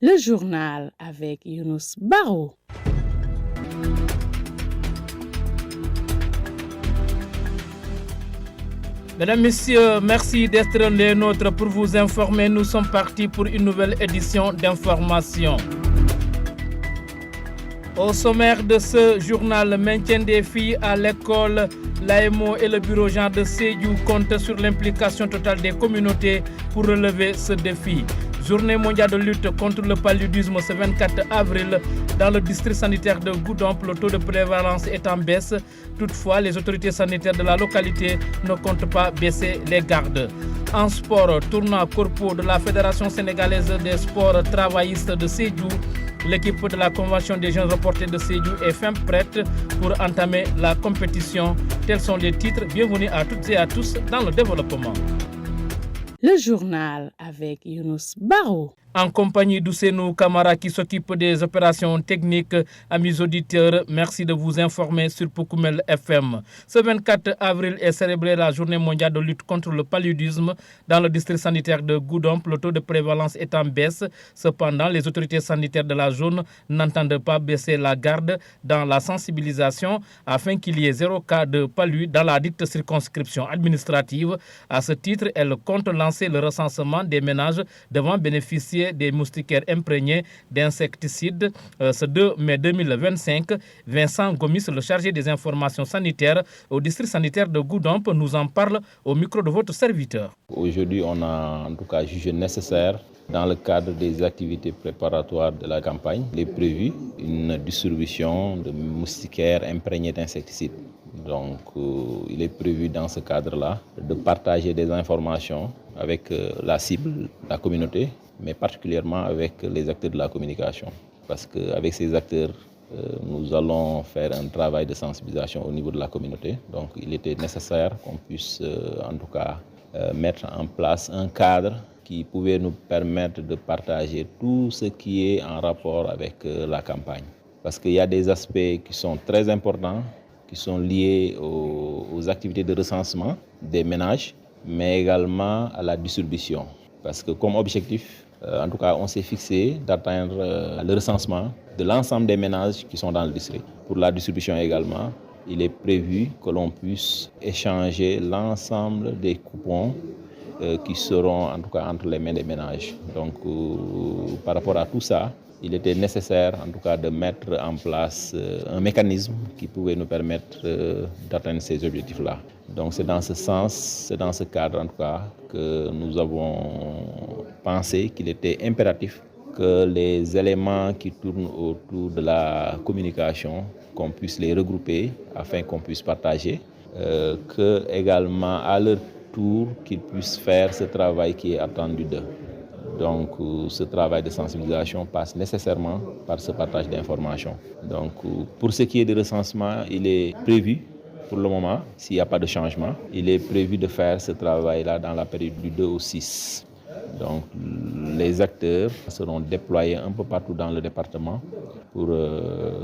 Le journal avec Younous Barro. Mesdames, Messieurs, merci d'être les nôtres pour vous informer. Nous sommes partis pour une nouvelle édition d'information. Au sommaire de ce journal, maintien des filles à l'école, l'AMO et le bureau Jean de Sédhiou comptent sur l'implication totale des communautés pour relever ce défi. Journée mondiale de lutte contre le paludisme ce 24 avril dans le district sanitaire de Goudomp. Le taux de prévalence est en baisse. Toutefois, les autorités sanitaires de la localité ne comptent pas baisser les gardes. En sport, tournoi corpo de la Fédération sénégalaise des sports travaillistes de Sédhiou. L'équipe de la Convention des jeunes reporters de Sédhiou est fin prête pour entamer la compétition. Tels sont les titres. Bienvenue à toutes et à tous dans le développement. Le journal avec Younous Barro. En compagnie d'Ousseinou Kamara qui s'occupe des opérations techniques. Amis auditeurs, merci de vous informer sur Poukoumel FM. Ce 24 avril est célébrée la journée mondiale de lutte contre le paludisme. Dans le district sanitaire de Goudomp, le taux de prévalence est en baisse. Cependant, les autorités sanitaires de la zone n'entendent pas baisser la garde dans la sensibilisation afin qu'il y ait 0 cas de palu dans la dite circonscription administrative. À ce titre, elle compte lancer le recensement des ménages devant bénéficier des moustiquaires imprégnés d'insecticides. Ce 2 mai 2025, Vincent Gomis, le chargé des informations sanitaires au district sanitaire de Goudomp, nous en parle au micro de votre serviteur. Aujourd'hui, on a en tout cas jugé nécessaire, dans le cadre des activités préparatoires de la campagne, il est prévu une distribution de moustiquaires imprégnés d'insecticides. Donc, il est prévu dans ce cadre-là de partager des informations avec la cible, la communauté, mais particulièrement avec les acteurs de la communication. Parce qu'avec ces acteurs, nous allons faire un travail de sensibilisation au niveau de la communauté. Donc, il était nécessaire qu'on puisse, en tout cas, mettre en place un cadre qui pouvait nous permettre de partager tout ce qui est en rapport avec la campagne. Parce qu'il y a des aspects qui sont très importants, qui sont liés aux activités de recensement des ménages, mais également à la distribution. Parce que comme objectif, en tout cas, on s'est fixé d'atteindre le recensement de l'ensemble des ménages qui sont dans le district. Pour la distribution également, il est prévu que l'on puisse échanger l'ensemble des coupons qui seront en tout cas entre les mains des ménages. Donc, par rapport à tout ça, il était nécessaire en tout cas de mettre en place un mécanisme qui pouvait nous permettre d'atteindre ces objectifs-là. Donc c'est dans ce sens, c'est dans ce cadre en tout cas que nous avons pensé qu'il était impératif que les éléments qui tournent autour de la communication, qu'on puisse les regrouper afin qu'on puisse partager, que également à leur tour qu'ils puissent faire ce travail qui est attendu d'eux. Donc ce travail de sensibilisation passe nécessairement par ce partage d'informations. Donc pour ce qui est du recensement, il est prévu pour le moment, s'il n'y a pas de changement, il est prévu de faire ce travail-là dans la période du 2 au 6. Donc les acteurs seront déployés un peu partout dans le département pour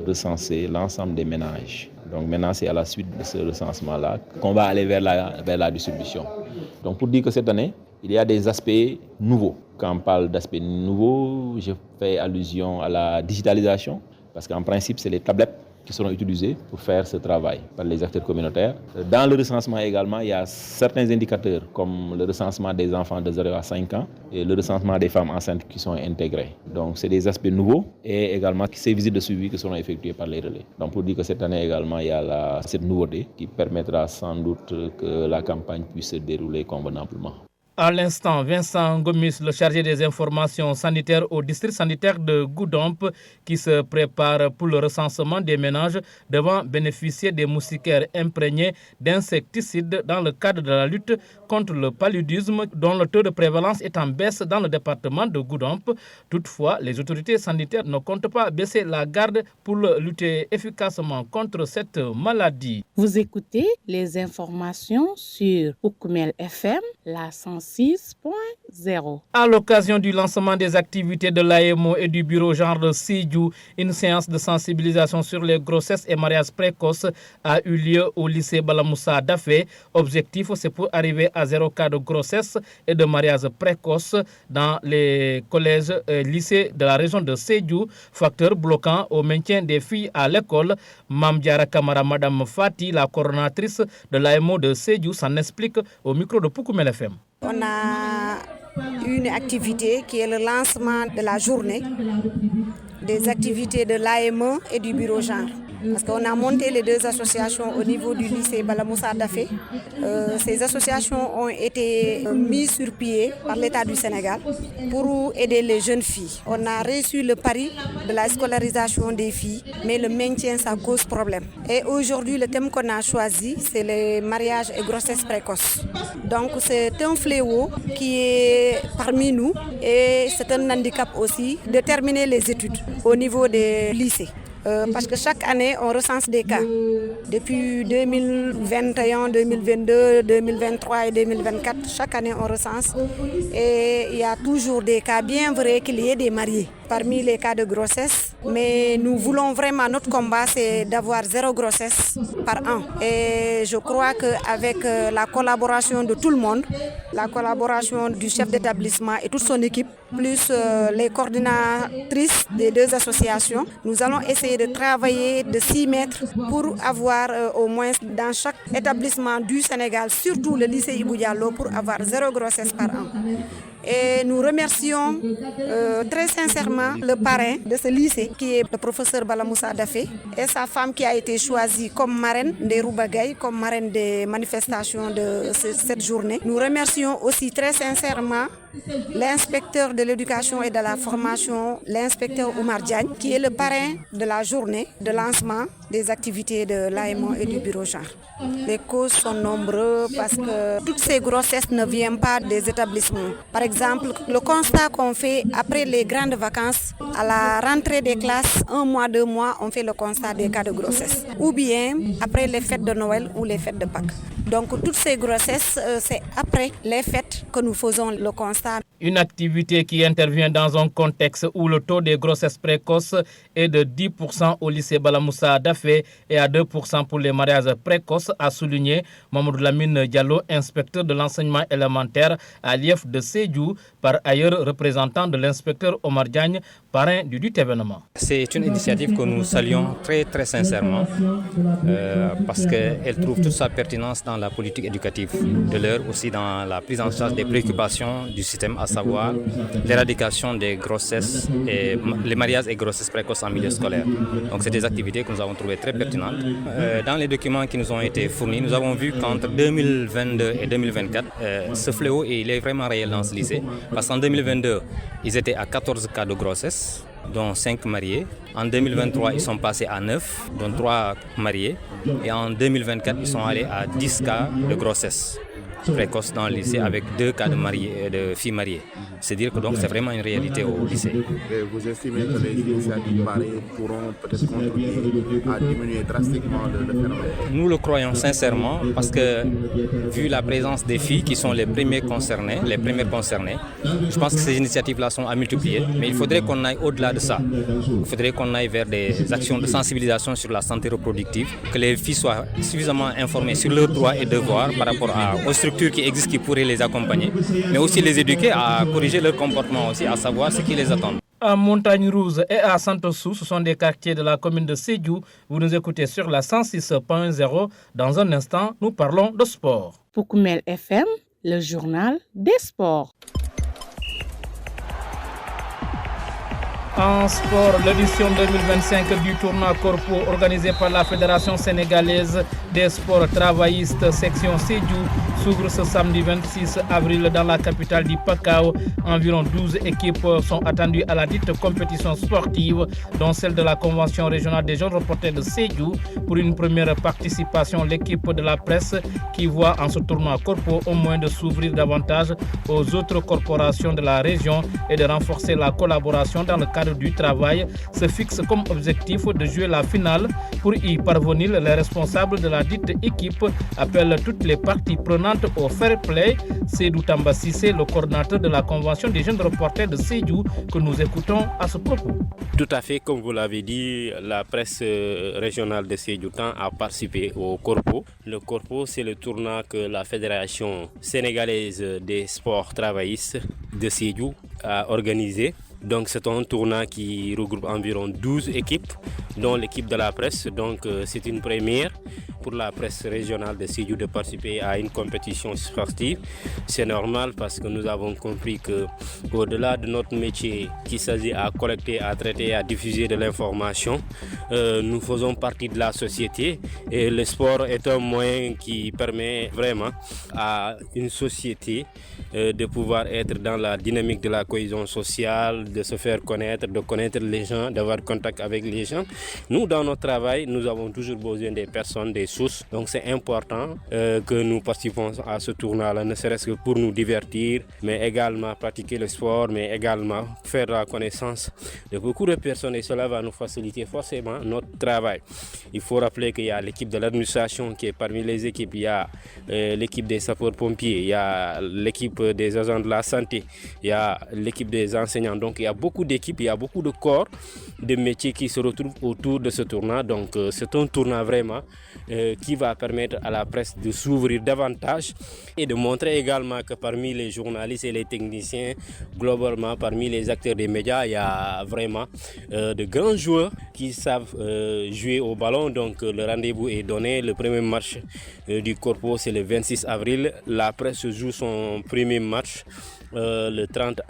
recenser l'ensemble des ménages. Donc maintenant, c'est à la suite de ce recensement-là qu'on va aller vers la distribution. Donc pour dire que cette année, il y a des aspects nouveaux. Quand on parle d'aspects nouveaux, je fais allusion à la digitalisation, parce qu'en principe, c'est les tablettes qui seront utilisées pour faire ce travail par les acteurs communautaires. Dans le recensement également, il y a certains indicateurs comme le recensement des enfants de 0 à 5 ans et le recensement des femmes enceintes qui sont intégrés. Donc c'est des aspects nouveaux et également ces visites de suivi qui seront effectuées par les relais. Donc pour dire que cette année également, il y a cette nouveauté qui permettra sans doute que la campagne puisse se dérouler convenablement. À l'instant, Vincent Gomis, le chargé des informations sanitaires au district sanitaire de Goudomp, qui se prépare pour le recensement des ménages devant bénéficier des moustiquaires imprégnés d'insecticides dans le cadre de la lutte contre le paludisme, dont le taux de prévalence est en baisse dans le département de Goudomp. Toutefois, les autorités sanitaires ne comptent pas baisser la garde pour lutter efficacement contre cette maladie. Vous écoutez les informations sur Poukoumel FM, la 106.2. 0. À l'occasion du lancement des activités de l'AEMO et du bureau genre de Sédhiou, une séance de sensibilisation sur les grossesses et mariages précoces a eu lieu au lycée Bala Moussa Daffé. Objectif, c'est pour arriver à 0 cas de grossesse et de mariage précoce dans les collèges et lycées de la région de Sédhiou, facteur bloquant au maintien des filles à l'école. Mame Diarra Camara, Madame Fati, la coordonnatrice de l'AEMO de Sédhiou, s'en explique au micro de Poukoumel FM. On a une activité qui est le lancement de la journée des activités de l'AME et du bureau genre. Parce qu'on a monté les deux associations au niveau du lycée Bala Moussa Daffé. Ces associations ont été mises sur pied par l'État du Sénégal pour aider les jeunes filles. On a reçu le pari de la scolarisation des filles, mais le maintien, ça cause problème. Et aujourd'hui, le thème qu'on a choisi, c'est les mariages et grossesses précoces. Donc c'est un fléau qui est parmi nous et c'est un handicap aussi de terminer les études au niveau des lycées. Parce que chaque année, on recense des cas. Depuis 2021, 2022, 2023 et 2024, chaque année, on recense. Et il y a toujours des cas, bien vrai qu'il y ait des mariés parmi les cas de grossesse. Mais nous voulons vraiment, notre combat, c'est d'avoir 0 grossesse par an. Et je crois qu'avec la collaboration de tout le monde, la collaboration du chef d'établissement et toute son équipe, plus les coordinatrices des deux associations, nous allons essayer de travailler, de s'y mettre pour avoir au moins dans chaque établissement du Sénégal, surtout le lycée Ibou Diallo, pour avoir 0 grossesse par an. Et nous remercions très sincèrement le parrain de ce lycée qui est le professeur Bala Moussa Daffé et sa femme qui a été choisie comme marraine des Roubagaï, comme marraine des manifestations de cette journée. Nous remercions aussi très sincèrement l'inspecteur de l'éducation et de la formation, l'inspecteur Oumar Diagne, qui est le parrain de la journée de lancement des activités de l'AMO et du bureau genre. Les causes sont nombreuses parce que toutes ces grossesses ne viennent pas des établissements. Par exemple, le constat qu'on fait après les grandes vacances, à la rentrée des classes, 1 mois, 2 mois, on fait le constat des cas de grossesse. Ou bien après les fêtes de Noël ou les fêtes de Pâques. Donc toutes ces grossesses, c'est après les fêtes que nous faisons le constat. Une activité qui intervient dans un contexte où le taux des grossesses précoces est de 10% au lycée Bala Moussa Daffé et à 2% pour les mariages précoces, a souligné Mamadou Lamine Diallo, inspecteur de l'enseignement élémentaire à l'IEF de Sédhiou, par ailleurs représentant de l'inspecteur Omar Diagne, parrain du dit événement. C'est une initiative que nous saluons très très sincèrement parce qu'elle trouve toute sa pertinence dans la politique éducative de l'heure, aussi dans la prise en charge des préoccupations du système, à savoir l'éradication des grossesses et les mariages et grossesses précoces en milieu scolaire. Donc c'est des activités que nous avons trouvées très pertinentes. Dans les documents qui nous ont été fournis, nous avons vu qu'entre 2022 et 2024, ce fléau il est vraiment réel dans ce lycée. Parce qu'en 2022, ils étaient à 14 cas de grossesse, dont 5 mariés. En 2023, ils sont passés à 9, dont 3 mariés. Et en 2024, ils sont allés à 10 cas de grossesse précoce dans le lycée avec 2 cas de filles mariées. C'est-à-dire que donc c'est vraiment une réalité au lycée. Et vous estimez que les initiatives pareilles pourront peut-être contribuer à diminuer drastiquement le phénomène? Nous le croyons sincèrement parce que vu la présence des filles qui sont les premières concernées, je pense que ces initiatives-là sont à multiplier. Mais il faudrait qu'on aille au-delà de ça. Il faudrait qu'on aille vers des actions de sensibilisation sur la santé reproductive, que les filles soient suffisamment informées sur leurs droits et devoirs par rapport aux structures qui existent qui pourraient les accompagner, mais aussi les éduquer à corriger leur comportement aussi, à savoir ce qui les attend. À Montagne Rouge et à Santosou, ce sont des quartiers de la commune de Sédhiou. Vous nous écoutez sur la 106.0. Dans un instant, nous parlons de sport. Poukoumel FM, le journal des sports. En sport, l'édition 2025 du tournoi Corpo organisé par la Fédération sénégalaise des sports travaillistes section Sédhiou s'ouvre ce samedi 26 avril dans la capitale du Pakao. Environ 12 équipes sont attendues à la dite compétition sportive, dont celle de la Convention régionale des jeunes reporters de Sédhiou. Pour une première participation, l'équipe de la presse qui voit en ce tournoi Corpo au moins de s'ouvrir davantage aux autres corporations de la région et de renforcer la collaboration dans le cadre cadre du travail se fixe comme objectif de jouer la finale. Pour y parvenir, les responsables de la dite équipe appellent toutes les parties prenantes au fair play. Seydou Tamba Cissé, le coordinateur de la Convention des jeunes reporters de Sédhiou, que nous écoutons à ce propos. Tout à fait, comme vous l'avez dit, la presse régionale de Sédhiou a participé au Corpo. Le Corpo, c'est le tournoi que la Fédération sénégalaise des sports travaillistes de Sédhiou a organisé. Donc c'est un tournoi qui regroupe environ 12 équipes, dont l'équipe de la presse. Donc c'est une première pour la presse régionale de Sédhiou de participer à une compétition sportive. C'est normal parce que nous avons compris qu'au-delà de notre métier qui s'agit à collecter, à traiter, à diffuser de l'information, nous faisons partie de la société et le sport est un moyen qui permet vraiment à une société de pouvoir être dans la dynamique de la cohésion sociale, de se faire connaître, de connaître les gens, d'avoir contact avec les gens. Nous, dans notre travail, nous avons toujours besoin des personnes, des sources. Donc c'est important que nous participons à ce tournoi-là, ne serait-ce que pour nous divertir, mais également pratiquer le sport, mais également faire la connaissance de beaucoup de personnes et cela va nous faciliter forcément notre travail. Il faut rappeler qu'il y a l'équipe de l'administration qui est parmi les équipes, il y a l'équipe des sapeurs-pompiers, il y a l'équipe des agents de la santé, il y a l'équipe des enseignants. Donc il y a beaucoup d'équipes, il y a beaucoup de corps de métiers qui se retrouvent autour de ce tournoi. Donc c'est un tournoi vraiment qui va permettre à la presse de s'ouvrir davantage et de montrer également que parmi les journalistes et les techniciens, globalement parmi les acteurs des médias, il y a vraiment de grands joueurs qui savent jouer au ballon. Donc le rendez-vous est donné. Le premier match du Corpo, c'est le 26 avril. La presse joue son premier match le 30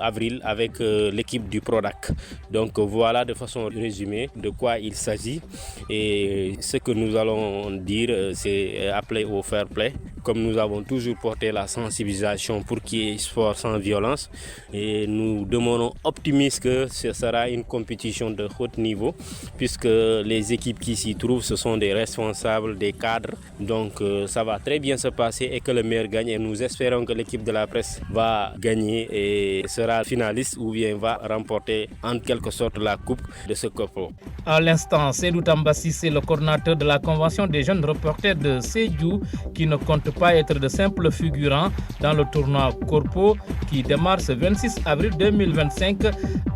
avril avec l'équipe du Prodac. Donc voilà de façon résumée de quoi il s'agit et ce que nous allons dire, c'est appeler au fair play. Comme nous avons toujours porté la sensibilisation pour qu'il y ait sport sans violence et nous demeurons optimistes que ce sera une compétition de haut niveau puisque les équipes qui s'y trouvent, ce sont des responsables, des cadres. Donc ça va très bien se passer et que le meilleur gagne et nous espérons que l'équipe de la presse va gagner et sera finaliste ou bien va remporter en quelque sorte la coupe de ce Corpo. À l'instant, Seydou Tamba Cissé, le coordinateur de la Convention des jeunes reporters de Sédhiou, qui ne compte pas être de simples figurants dans le tournoi Corpo qui démarre ce 26 avril 2025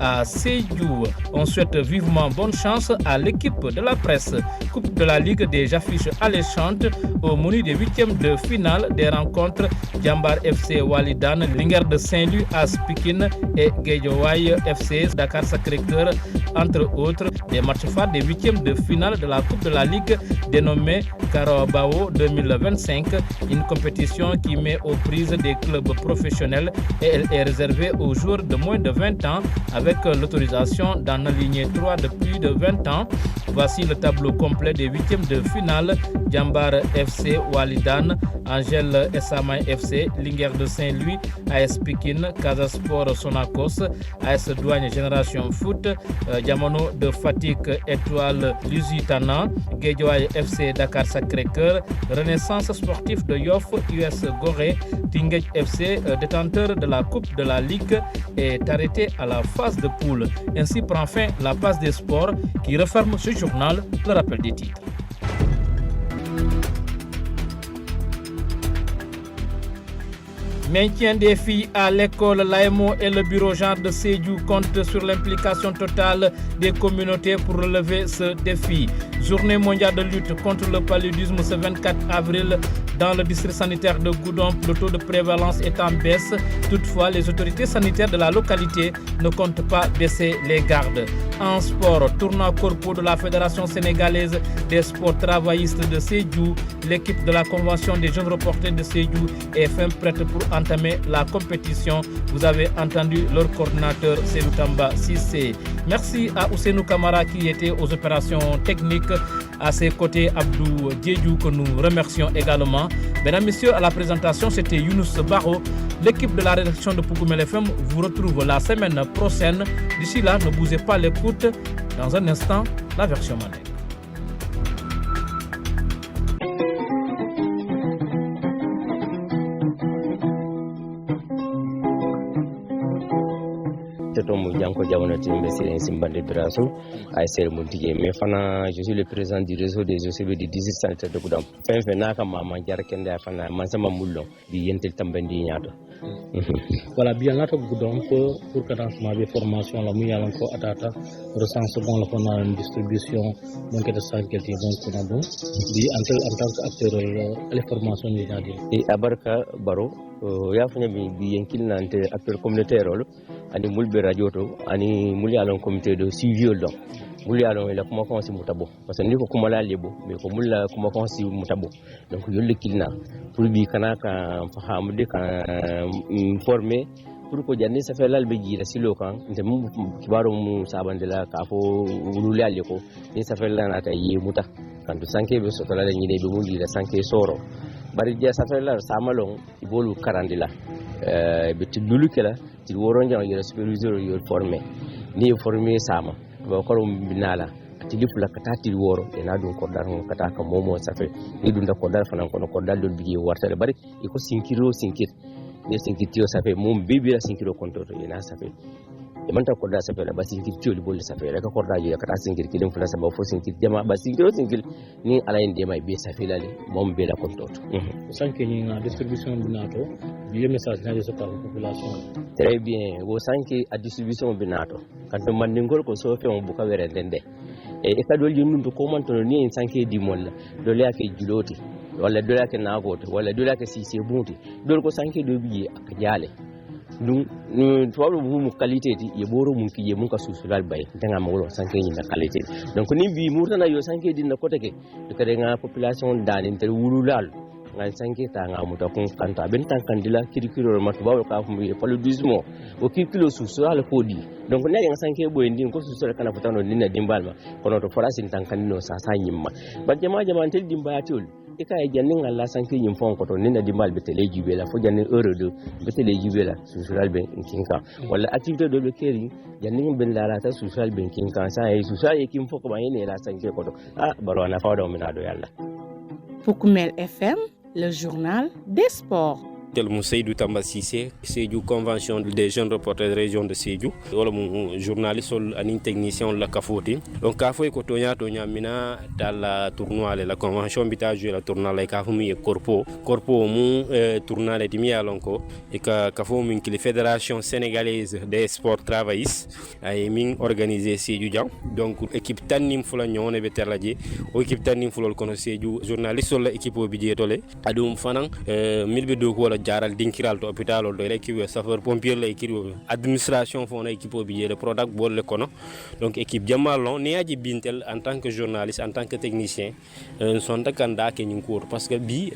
à Sédhiou. On souhaite vivement bonne chance à l'équipe de la presse. Coupe de la Ligue des affiches alléchantes au menu des huitièmes de finale des rencontres Jambar FC Walidane, Linguère de Saint-Louis AS Pikine et Guédiawaye FC Dakar Sacré-Cœur, entre autres. Des matchs phares des huitièmes de finale de la Coupe de la Ligue dénommée Carabao 2025, une compétition qui met aux prises des clubs professionnels et elle est réservée aux joueurs de moins de 20 ans avec l'autorisation d'en aligner 3 de plus de 20 ans. Voici le tableau complet des huitièmes de finale. Jambar FC Walidane, Angel Essamay FC, Linguère de Saint-Louis, AS Pikine, Casa Sport Sonacos, AS Douane Génération Foot, Diamono de Fatick Étoile Lusitana, Guédiawaye FC Dakar Sacré-Cœur, Renaissance Sportif de Yoff US Gorée, Tinguèj FC, détenteur de la Coupe de la Ligue, est arrêté à la phase de poule. Ainsi prend fin la passe des sports qui referme ce journal. Le rappel des titres. Maintien des filles à l'école, l'AMO et le bureau genre de Sédhiou comptent sur l'implication totale des communautés pour relever ce défi. Journée mondiale de lutte contre le paludisme ce 24 avril dans le district sanitaire de Goudomp. Le taux de prévalence est en baisse. Toutefois, les autorités sanitaires de la localité ne comptent pas baisser les gardes. En sport, tournoi Corpo de la Fédération sénégalaise des sports travaillistes de Sédhiou, l'équipe de la Convention des jeunes reporters de Sédhiou est fin prête pour entamer la compétition. Vous avez entendu leur coordinateur Seydou Tamba Cissé. Merci à Ousseynou Kamara qui était aux opérations techniques. À ses côtés, Abdou Diédiou que nous remercions également. Mesdames, Messieurs, à la présentation, c'était Younous Baro. L'équipe de la rédaction de Poukoumel FM vous retrouve la semaine prochaine. D'ici là, ne bougez pas l'écoute. Dans un instant, la version Mandé. Teto mu ko jamono timbe c'est Simbande Biraso ay ser montige mais fana je suis le président du réseau des OCB du district sanitaire de Goudam fe naka mama jar kende fana man sama mullo bi yentel tambandi ñaato voilà bien là donc pour commencement de formation la muy yalan ko atata recensement la fona distribution donc de santé donc na bon di en tant qu'acteur les formations ni jadi e abarka baro ya fanya bi yenkil nante acteur communautaire role ani mulbe radio to ani muli alon comité de suivi donc muli alon la kuma ko si mutabo parce que ni ko kuma la lebo mais ko mulla kuma ko si mutabo donc yolle kilna pour bi kana ka fahamu de kan informer pour ko janni sa felal be jira silo kan nte mu kibaro mu sabandela ka fo wulule alle ko ni sa felal na ta yi muta kan to sanke be so tala ni de be mu jira sanke soro bari dia sa felal samalon ibolu karandila be tidulu kala ti woron jang yera superviseur yo formé ni formé sama ba ko binala tilifu la katati woro e na dun ko dar mo kata ka momo sa fe ni dun da ko dar fanan ko ko dal don bigi warta bari iko sinkiro sinkir ne sinkitio sa fe mum bibi la sinkiro konto to ina sa fe e man ta ko da sa fe la ba sinkitio li bol sa fe la ka ko da je kata sinkir kilin fula sa ba fo sinkir jama ba sinkiro sinkir ni ala inde mai be sa fe la le mom be la konto to sanke ni na distribution binato bi message na je par population très bien wo sanke a distribution binato kan to man ngol ko so fe on bu ka were ndende e kadol yundu ko man to ni en sanke di molla do le ake juloti wala do lake nagoto wala do lake sisi bunti do ko sanke do biye ak jale dum to wala mu qualité ti ye boro mun ki ye mun ka susulal bay danga ma wala sanke ni na qualité donc ni bi murtana yo sanke din na kotake to kade nga population dalin ter wululal ngal sanke ta nga muta kun kanta ben tan kandila kirikiro mat bawo ka fu mi paludismo o kirikilo susulal ko di donc ne nga sanke boy ndin ko susulal kana futano ni na dimbalma kono to forasin tan kanino sa sa nyimma ba jama tel dimbayatul ika e jannin Allah sanke nyim fon ko to ni na dimbal be tele jube la fo jannin euro de be tele jube la susulal ben kinka wala activité de le keri jannin ben la ta susulal ben kinka sa e susulal e kim fo ko ba yene la sanke ko to baro na fawdo mi na do yalla Poukoumel FM, le journal des sports. tel mu Seydou Tamba Cissé Sédhiou convention des jeunes reporters de région de Sédhiou wala mu journaliste sol ani technicien la kafoti donc ka foy ko tonya mina dans la tournoi la convention bita jouer la tournoi la ka fumi corpo mu tournoi le dimi alonko e ka fo min ki fédération sénégalaise des sports travaillistes ay min organiser Sédhiou jang donc équipe tanim fula ñone be terlaje o équipe tanim fulol kono Sédhiou journaliste sol la équipe o bidje tole adum fanan milbe do ko jaral dinkiral to hôpital do équipe sapeur pompier la équipe administration fon équipe bi le product bol le kono donc équipe jamalon ni aji bintel en tant que journaliste en tant que technicien son takanda ke ñing cour parce que bi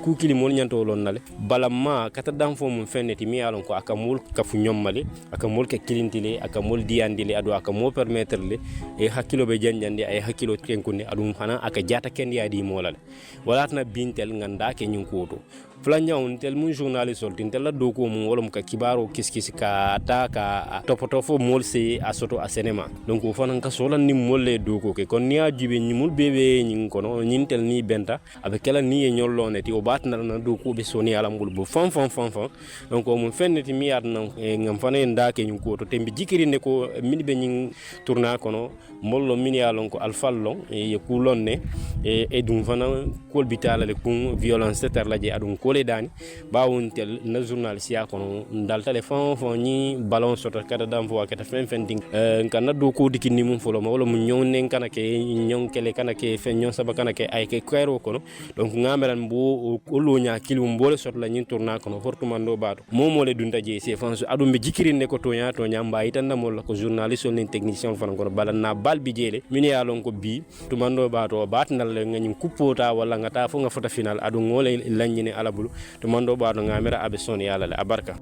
ku kili mol ñanto lon nale balamma kata dam fo mun feneti mi alon ko akamul kafu ñommale akamul ke kilintile akamul diandile ado akamo permettre le e hakilo be janjande ay hakilo tenkunde adum hana aka jata ken yaadi molale walatna bintel nganda ke ñing ko to flanya on tel mun journaliste sol tin tel la doko mun wala ka kibaro kiskisi ka ta ka topoto fo mol se asoto a cinema donc o fanan ka solan ni molle doko ke kon niya jibe ni mul bebe nyin kono nyin tel ni benta avec kala ni e nyollone ti o batna na doko be soni ala ngul bo fam donc o mun fenneti mi yad nan ngam fane ndake nyin ko to tembi jikiri ne ko min be nyin tourna kono mollo min ya lon ko alfallon e kulonne e dum fana kol bitala le kun violence ter la je adum kole dani bawuntel na journaliste ya kono dal téléphone fo ni ballon soto kada dam fo akata fen ding kan na do ko dikini mum folo ma wala mu ñonen kana ke ñon kele kana ke fen ñon saba kana ke ay ke kwero kono donc ngameran bo olo nya kilum mbole soto la ñin tourna kono fortumando bato momo le dunta je c'est France adum be jikirine ko to nya mbayi tan namol ko journaliste on technicien fan kono balanna bal bi jele mini ya lon ko bi tumando bato batnal ngani kupota wala ngata fo nga fota final adu ngole lañine alabulu to mando baado ngamira abe son yalla le abarka